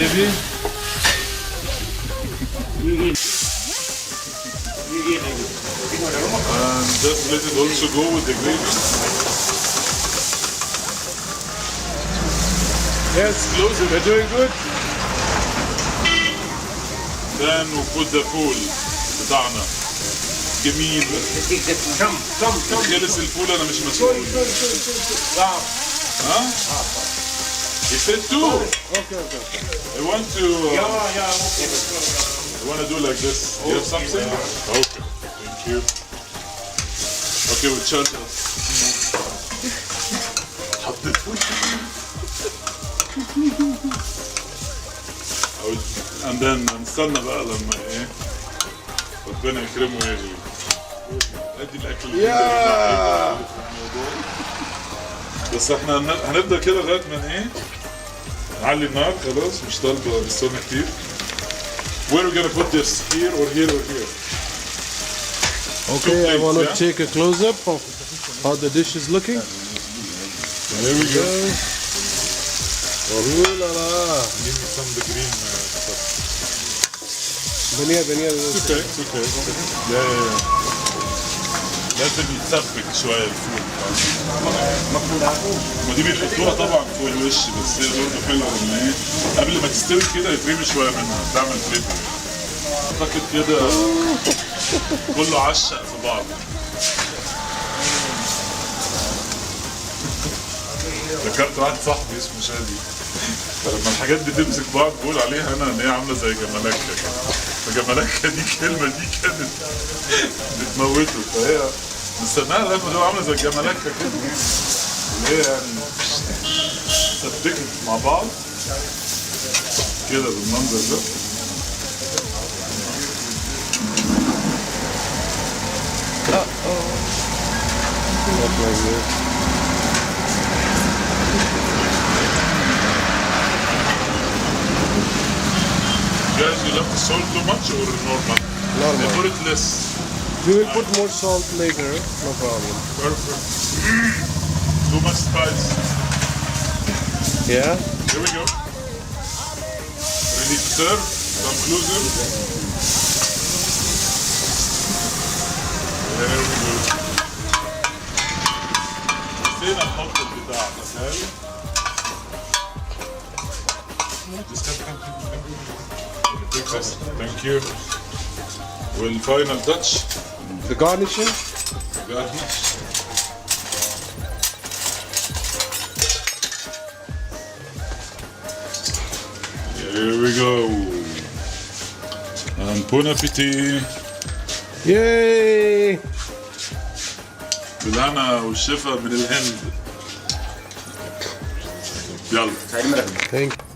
Maybe. And just let it also go with the gravy. Yes, close it. We're doing good. Then we put the فول بتاعنا جميل. خلص الفول أنا مش مسؤول. ها؟ He said two. Okay. I want to. I want to do like this. You have something? Okay. Thank you. Okay, with charger. حطيت and then نستنى بقى لما ايه ربنا يكرمه ويجي. ادي الاكل اللي بس احنا هنبدا كده لغايه ما ايه نعلي النار خلاص مش طالبه بالسمنه كتير. Where are we gonna put this? Here or here or here? Okay, I want to take a close up of how the dish is looking. There we go. Oh la la. Give me some of the green stuff. Bania. It's okay. Yeah. لازم يتسبك شويه الفول. ما دي بيحطوها طبعا فوق الوش بس هي برضه حلوه ان ايه قبل ما تستوي كده يترمي شويه منها تعمل فليفر. اعتقد كده كله عشق في بعض. ذكرت واحد صاحبي اسمه شادي فلما الحاجات دي تمسك بعض بقول عليها انا ان هي عامله زي جمالكه كده. فجمالكه دي الكلمه دي كانت بتموته فهي مستناها لما تبقى عامله زي الجمالكه كده اللي هي يعني سبكت مع بعض كده بالمنظر ده. Guys, you love the salt too much or normal? Normal. They put it less. We will put more salt later, no problem. Perfect. Too much spice. Yeah? Here we go. Ready to serve? Come closer. There we go. نسينا نحط البتاع تخيل. Just come. Thank you. والفاينل تاتش. The garnishing? Garnish. Here we go. And bon appetit. Yay! بالهنا والشفا من الهند. يلا. Thank you.